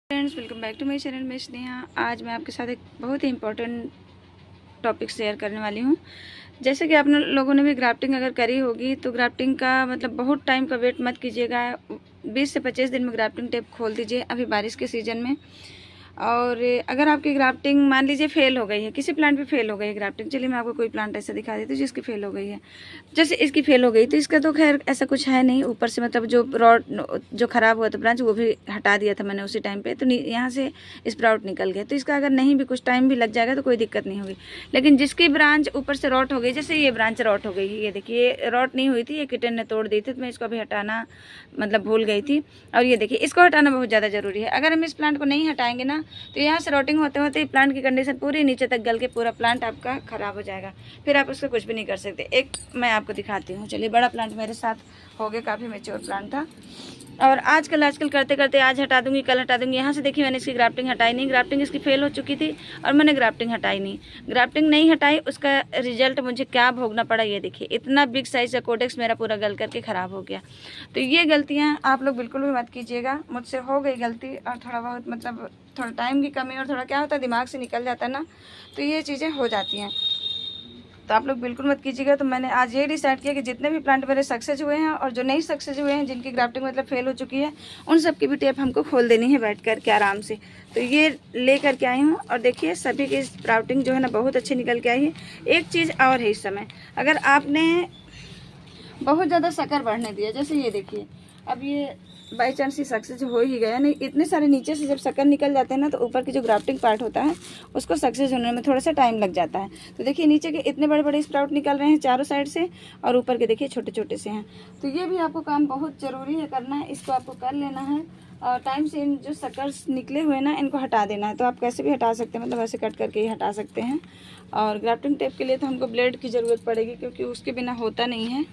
Friends, welcome back to my channel. मैं स्नेहा। आज मैं आपके साथ एक बहुत ही इम्पोर्टेंट टॉपिक शेयर करने वाली हूँ। जैसे कि आप लोगों ने भी ग्राफ्टिंग अगर करी होगी तो ग्राफ्टिंग का मतलब बहुत टाइम का वेट मत कीजिएगा। 20 से 25 दिन में ग्राफ्टिंग टेप खोल दीजिए अभी बारिश के सीज़न में। और अगर आपकी ग्राफ्टिंग मान लीजिए फेल हो गई है, किसी प्लांट पे फेल हो गई है ग्राफ्टिंग, चलिए मैं आपको कोई प्लांट ऐसा दिखा देती हूँ जिसकी फेल हो गई है। जैसे इसकी फेल हो गई तो इसका तो खैर ऐसा कुछ है नहीं, ऊपर से मतलब जो रॉड जो ख़राब हुआ था ब्रांच वो भी हटा दिया था मैंने उसी टाइम पे, तो यहाँ से स्प्राउट निकल गया। तो इसका अगर नहीं भी कुछ टाइम भी लग जाएगा तो कोई दिक्कत नहीं होगी। लेकिन जिसकी ब्रांच ऊपर से रॉट हो गई, जैसे ये ब्रांच रॉट हो गई है, ये देखिए रॉट नहीं हुई थी, ये किटन ने तोड़ दी थी, तो मैं इसको अभी हटाना मतलब भूल गई थी। और ये देखिए इसको हटाना बहुत ज़्यादा ज़रूरी है। अगर हम इस प्लांट को नहीं हटाएंगे ना तो यहाँ से रॉटिंग होते होते प्लांट की कंडीशन पूरी नीचे तक गल के पूरा प्लांट आपका ख़राब हो जाएगा, फिर आप उसको कुछ भी नहीं कर सकते। एक मैं आपको दिखाती हूँ, चलिए। बड़ा प्लांट मेरे साथ हो गया, काफ़ी मैच्योर प्लांट था, और आजकल करते करते आज हटा दूंगी कल हटा दूंगी। यहाँ से देखिए मैंने इसकी ग्राफ्टिंग हटाई नहीं, ग्राफ्टिंग इसकी फेल हो चुकी थी और मैंने ग्राफ्टिंग हटाई नहीं। ग्राफ्टिंग नहीं हटाई, उसका रिजल्ट मुझे क्या भोगना पड़ा ये देखिए। इतना बिग साइज़ का कोडेक्स मेरा पूरा गल करके ख़राब हो गया। तो ये गलतियाँ आप लोग बिल्कुल भी मत कीजिएगा। मुझसे हो गई गलती, और थोड़ा बहुत मतलब थोड़ा टाइम की कमी और थोड़ा क्या होता है दिमाग से निकल जाता है ना, तो ये चीज़ें हो जाती हैं। तो आप लोग बिल्कुल मत कीजिएगा। तो मैंने आज ये डिसाइड किया कि जितने भी प्लांट मेरे सक्सेस हुए हैं और जो नहीं सक्सेस हुए हैं, जिनकी ग्राफ्टिंग मतलब फेल हो चुकी है, उन सब की भी टेप हमको खोल देनी है बैठ कर के आराम से। तो ये ले कर के आई हूँ, और देखिए सभी की स्प्राउटिंग जो है ना बहुत अच्छी निकल के आई है। एक चीज़ और है, इस समय अगर आपने बहुत ज़्यादा शक्कर बढ़ने दिया, जैसे ये देखिए अब ये बाई चांस ही सक्सेस हो ही गया। नहीं, इतने सारे नीचे से जब शक्कर निकल जाते हैं ना तो ऊपर की जो ग्राफ्टिंग पार्ट होता है उसको सक्सेस होने में थोड़ा सा टाइम लग जाता है। तो देखिए नीचे के इतने बड़े बड़े स्प्राउट निकल रहे हैं चारों साइड से, और ऊपर के देखिए छोटे छोटे से हैं। तो ये भी आपको काम बहुत ज़रूरी है करना है, इसको आपको कर लेना है। और टाइम से इन जो शक्कर्स निकले हुए ना इनको हटा देना है। तो आप कैसे भी हटा सकते हैं, मतलब ऐसे कट करके ही हटा सकते हैं। और ग्राफ्टिंग टेप के लिए तो हमको ब्लेड की ज़रूरत पड़ेगी, क्योंकि उसके बिना होता नहीं है।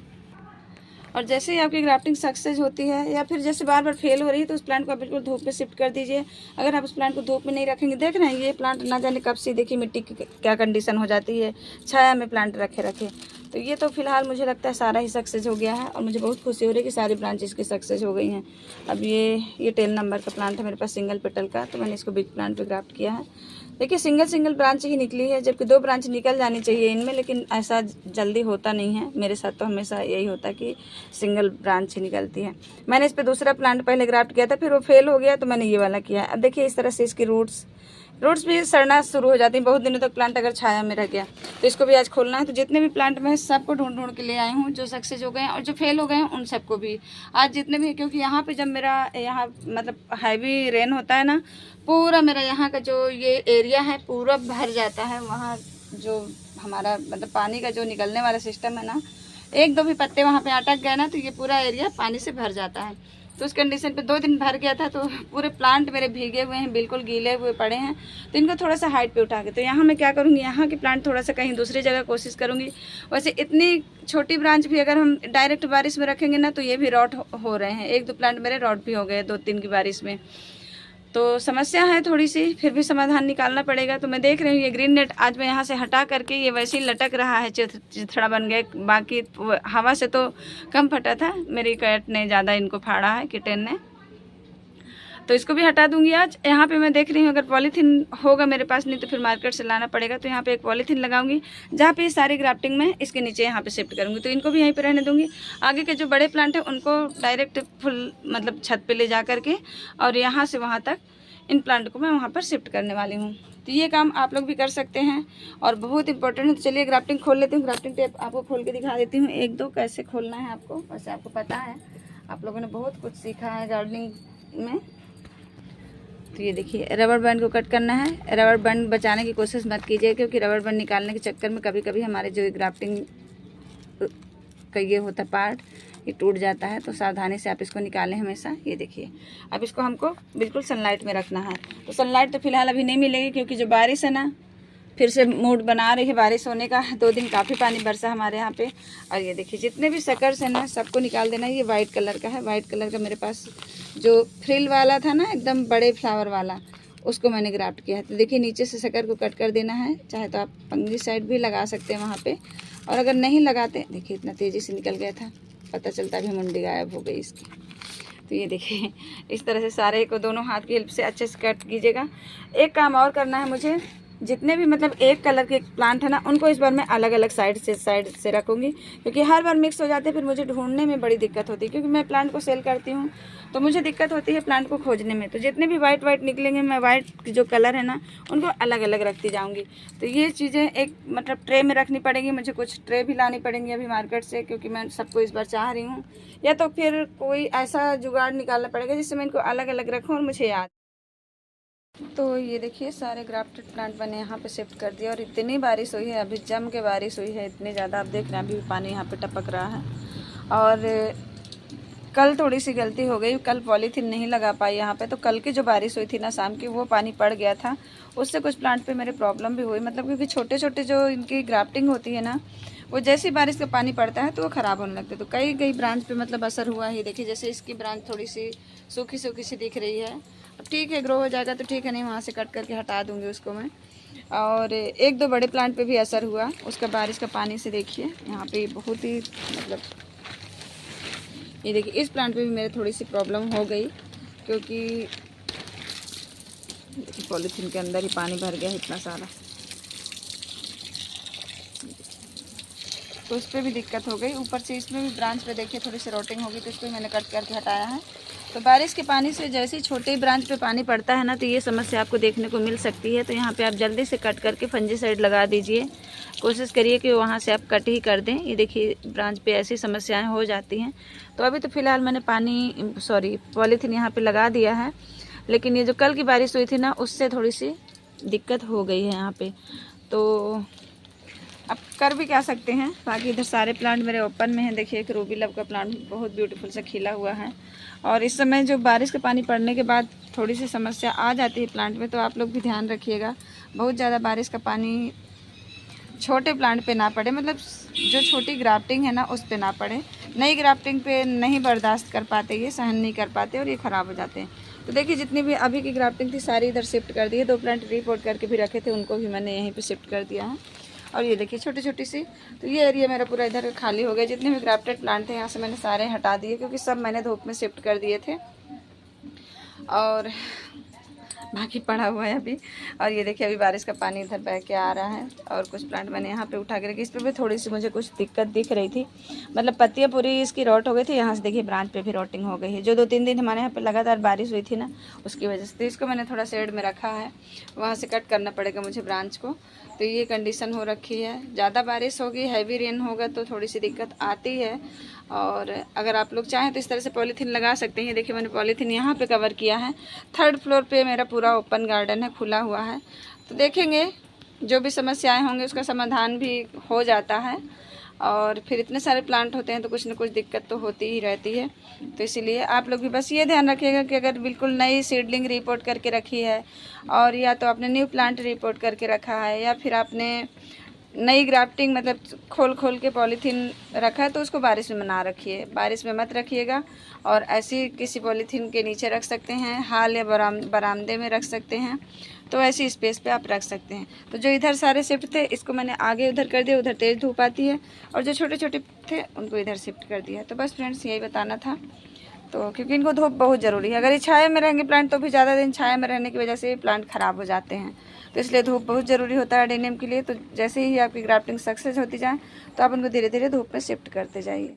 और जैसे ही आपकी ग्राफ्टिंग सक्सेस होती है या फिर जैसे बार बार फेल हो रही है तो उस प्लांट को आप बिल्कुल धूप पे शिफ्ट कर दीजिए। अगर आप उस प्लांट को धूप में नहीं रखेंगे, देख रहे हैं ये प्लांट ना जाने कब से देखिए मिट्टी की क्या कंडीशन हो जाती है, छाया में प्लांट रखे। तो ये तो फिलहाल मुझे लगता है सारा ही सक्सेस हो गया है, और मुझे बहुत खुशी हो रही है कि सारी ब्रांचेस की सक्सेस हो गई हैं। अब ये 10 नंबर का प्लांट है मेरे पास, सिंगल पेटल का, तो मैंने इसको बिग प्लांट पे ग्राफ्ट किया है। देखिए सिंगल ब्रांच ही निकली है, जबकि 2 ब्रांच निकल जानी चाहिए इनमें, लेकिन ऐसा जल्दी होता नहीं है। मेरे साथ तो हमेशा यही होता है कि सिंगल ब्रांच ही निकलती है। मैंने इस पे दूसरा प्लांट पहले ग्राफ्ट किया था, फिर वो फेल हो गया तो मैंने ये वाला किया। अब देखिए इस तरह से इसकी रूट्स भी सड़ना शुरू हो जाती हैं बहुत दिनों तक प्लांट अगर छाया में रह गया। तो इसको भी आज खोलना है। तो जितने भी प्लांट में सबको ढूंढ के ले आई हूँ, जो सक्सेस हो गए हैं और जो फेल हो गए हैं उन सबको भी आज जितने भी, क्योंकि यहाँ पे जब मेरा यहाँ मतलब हैवी रेन होता है ना, पूरा मेरा यहाँ का जो ये एरिया है पूरा भर जाता है। वहाँ जो हमारा मतलब पानी का जो निकलने वाला सिस्टम है ना, 1-2 भी पत्ते वहाँ पे अटक गए ना तो ये पूरा एरिया पानी से भर जाता है। तो उस कंडीशन पे 2 दिन भर गया था, तो पूरे प्लांट मेरे भीगे हुए हैं, बिल्कुल गीले हुए पड़े हैं। तो इनको थोड़ा सा हाइट पे उठा के, तो यहाँ मैं क्या करूँगी, यहाँ के प्लांट थोड़ा सा कहीं दूसरी जगह कोशिश करूँगी। वैसे इतनी छोटी ब्रांच भी अगर हम डायरेक्ट बारिश में रखेंगे ना तो ये भी रॉट हो रहे हैं। 1-2 प्लांट मेरे रॉट भी हो गए 2-3 की बारिश में। तो समस्या है थोड़ी सी, फिर भी समाधान निकालना पड़ेगा। तो मैं देख रही हूँ ये ग्रीन नेट आज मैं यहाँ से हटा करके ये वैसे ही लटक रहा है, चिथड़ा बन गए। बाकी हवा से तो कम फटा था, मेरी कैट ने ज़्यादा इनको फाड़ा है, किटन ने। तो इसको भी हटा दूंगी आज। यहाँ पे मैं देख रही हूँ अगर पॉलीथीन होगा मेरे पास, नहीं तो फिर मार्केट से लाना पड़ेगा। तो यहाँ पे एक पॉलीथीन लगाऊंगी जहाँ पे सारी ग्राफ्टिंग में इसके नीचे यहाँ पे शिफ्ट करूँगी। तो इनको भी यहीं पे रहने दूंगी। आगे के जो बड़े प्लांट हैं उनको डायरेक्ट फुल मतलब छत पे ले जा करके, और यहाँ से वहाँ तक इन प्लांट को मैं वहाँ पर शिफ्ट करने वाली हूँ। तो ये काम आप लोग भी कर सकते हैं और बहुत इंपॉर्टेंट है। तो चलिए ग्राफ्टिंग खोल लेती हूँ। ग्राफ्टिंग टेप आपको खोल के दिखा देती हूँ 1-2 कैसे खोलना है आपको। वैसे आपको पता है, आप लोगों ने बहुत कुछ सीखा है गार्डनिंग में। तो ये देखिए रबर बैंड को कट करना है। रबर बैंड बचाने की कोशिश मत कीजिए, क्योंकि रबर बैंड निकालने के चक्कर में कभी कभी हमारे जो ग्राफ्टिंग का ये होता है पार्ट, ये टूट जाता है। तो सावधानी से आप इसको निकालें हमेशा। ये देखिए अब इसको हमको बिल्कुल सनलाइट में रखना है। तो सनलाइट तो फिलहाल अभी नहीं मिलेगी, क्योंकि जो बारिश है ना फिर से मूड बना रही है बारिश होने का। 2 दिन काफ़ी पानी बरसा हमारे यहाँ पे। और ये देखिए जितने भी शकर्स हैं ना सबको निकाल देना है। ये वाइट कलर का है, वाइट कलर का मेरे पास जो फ्रिल वाला था ना एकदम बड़े फ्लावर वाला, उसको मैंने ग्राफ्ट किया है। तो देखिए नीचे से शक्कर को कट कर देना है। चाहे तो आप पंगली साइड भी लगा सकते हैं वहाँ पे, और अगर नहीं लगाते, देखिए इतना तेज़ी से निकल गया था, पता चलता भी मुंडी गायब हो गई इसकी। तो ये देखिए इस तरह से सारे को दोनों हाथ की हेल्प से अच्छे से कट कीजिएगा। एक काम और करना है मुझे, जितने भी मतलब एक कलर के प्लांट है ना, उनको इस बार मैं अलग अलग साइड से रखूँगी, क्योंकि हर बार मिक्स हो जाते हैं, फिर मुझे ढूंढने में बड़ी दिक्कत होती है, क्योंकि मैं प्लांट को सेल करती हूँ तो मुझे दिक्कत होती है प्लांट को खोजने में। तो जितने भी वाइट निकलेंगे मैं वाइट जो कलर है ना उनको अलग अलग रखती जाऊँगी। तो ये चीज़ें एक मतलब ट्रे में रखनी पड़ेंगी, मुझे कुछ ट्रे भी लानी पड़ेंगी अभी मार्केट से, क्योंकि मैं सबको इस बार चाह रही हूँ, या तो फिर कोई ऐसा जुगाड़ निकालना पड़ेगा जिससे मैं इनको अलग अलग रखूँ और मुझे याद। तो ये देखिए सारे ग्राफ्टेड प्लांट मैंने यहाँ पे शिफ्ट कर दिया, और इतनी बारिश हुई है, अभी जम के बारिश हुई है इतनी ज़्यादा, आप देख रहे हैं अभी भी पानी यहाँ पे टपक रहा है। और कल थोड़ी सी गलती हो गई, कल पॉलीथीन नहीं लगा पाई यहाँ पे, तो कल की जो बारिश हुई थी ना शाम की, वो पानी पड़ गया था, उससे कुछ प्लांट पे मेरे प्रॉब्लम भी हुई, मतलब क्योंकि छोटे छोटे जो इनकी ग्राफ्टिंग होती है ना, वो जैसे बारिश का पानी पड़ता है तो वो ख़राब होने लगते हैं। तो कई ब्रांच पे मतलब असर हुआ है। देखिए जैसे इसकी ब्रांच थोड़ी सी सूखी सी दिख रही है, अब ठीक है ग्रो हो जाएगा तो ठीक है, नहीं वहाँ से कट करके हटा दूँगी उसको मैं। और एक दो बड़े प्लांट पे भी असर हुआ उसका बारिश का पानी से। देखिए यहाँ पे बहुत ही मतलब ये देखिए इस प्लांट पे भी मेरे थोड़ी सी प्रॉब्लम हो गई, क्योंकि पॉलीथीन के अंदर ही पानी भर गया इतना सारा, तो उस पर भी दिक्कत हो गई। ऊपर से इसमें भी ब्रांच पे देखिए थोड़ी सी रोटिंग होगी, तो इसको मैंने कट करके हटाया है। तो बारिश के पानी से जैसे ही छोटे ब्रांच पे पानी पड़ता है ना, तो ये समस्या आपको देखने को मिल सकती है। तो यहाँ पे आप जल्दी से कट करके फंजीसाइड लगा दीजिए, कोशिश करिए कि वहाँ से आप कट ही कर दें। ये देखिए ब्रांच पे ऐसी समस्याएं हो जाती हैं। तो अभी तो फ़िलहाल मैंने पॉलीथीन यहाँ पर लगा दिया है, लेकिन ये जो कल की बारिश हुई थी ना, उससे थोड़ी सी दिक्कत हो गई है यहाँ पर। तो अब कर भी क्या सकते हैं। बाकी इधर सारे प्लांट मेरे ओपन में हैं। देखिए एक रूबी लव का प्लांट बहुत ब्यूटीफुल से खिला हुआ है। और इस समय जो बारिश का पानी पड़ने के बाद थोड़ी सी समस्या आ जाती है प्लांट में, तो आप लोग भी ध्यान रखिएगा, बहुत ज़्यादा बारिश का पानी छोटे प्लांट पे ना पड़े, मतलब जो छोटी ग्राफ्टिंग है ना उस पे ना पड़े। नई ग्राफ्टिंग पे नहीं बर्दाश्त कर पाते, ये सहन नहीं कर पाते और ये ख़राब हो जाते हैं। तो देखिए जितनी भी अभी की ग्राफ्टिंग थी सारी इधर शिफ्ट कर दी है। 2 प्लांट रिपोर्ट करके भी रखे थे, उनको भी मैंने यहीं पर शिफ्ट कर दिया है। और ये देखिए छोटी सी, तो ये एरिया मेरा पूरा इधर खाली हो गया। जितने भी ग्राफ्टेड प्लांट थे यहाँ से मैंने सारे हटा दिए, क्योंकि सब मैंने धूप में शिफ्ट कर दिए थे, और बाकी पड़ा हुआ है अभी। और ये देखिए अभी बारिश का पानी इधर बह के आ रहा है, और कुछ प्लांट मैंने यहाँ पे उठा के रखी। इस पर भी थोड़ी सी मुझे कुछ दिक्कत दिख रही थी, मतलब पत्तियाँ पूरी इसकी रॉट हो गई थी। यहाँ से देखिए ब्रांच पे भी रॉटिंग हो गई है, जो 2-3 दिन हमारे यहाँ पे लगातार बारिश हुई थी ना, उसकी वजह से। तो इसको मैंने थोड़ा शेड में रखा है, वहाँ से कट करना पड़ेगा मुझे ब्रांच को। तो ये कंडीशन हो रखी है। ज़्यादा बारिश होगी, हैवी रेन होगा तो थोड़ी सी दिक्कत आती है। और अगर आप लोग चाहें तो इस तरह से पॉलीथीन लगा सकते हैं। देखिए मैंने पॉलीथीन यहाँ पे कवर किया है। 3rd फ्लोर पे मेरा पूरा ओपन गार्डन है, खुला हुआ है। तो देखेंगे जो भी समस्याएं होंगी उसका समाधान भी हो जाता है। और फिर इतने सारे प्लांट होते हैं तो कुछ ना कुछ दिक्कत तो होती ही रहती है। तो इसीलिए आप लोग भी बस ये ध्यान रखिएगा कि अगर बिल्कुल नई सीडलिंग रिपोर्ट करके रखी है, और या तो आपने न्यू प्लांट रिपोर्ट करके रखा है, या फिर आपने नई ग्राफ्टिंग मतलब खोल के पॉलीथीन रखा है, तो उसको बारिश में ना रखिए, बारिश में मत रखिएगा। और ऐसी किसी पॉलीथीन के नीचे रख सकते हैं, हाल या बरामदे में रख सकते हैं, तो ऐसी स्पेस पे आप रख सकते हैं। तो जो इधर सारे शिफ्ट थे इसको मैंने आगे उधर कर दिया, उधर तेज़ धूप आती है, और जो छोटे छोटे थे उनको इधर शिफ्ट कर दिया। तो बस फ्रेंड्स यही बताना था। तो क्योंकि इनको धूप बहुत ज़रूरी है, अगर ये छाया में रहेंगे प्लांट तो भी ज़्यादा दिन छाया में रहने की वजह से प्लांट ख़राब हो जाते हैं। तो इसलिए धूप बहुत ज़रूरी होता है एडेनियम के लिए। तो जैसे ही आपकी ग्राफ्टिंग सक्सेस होती जाए तो आप उनको धीरे धीरे धूप में शिफ्ट करते जाइए।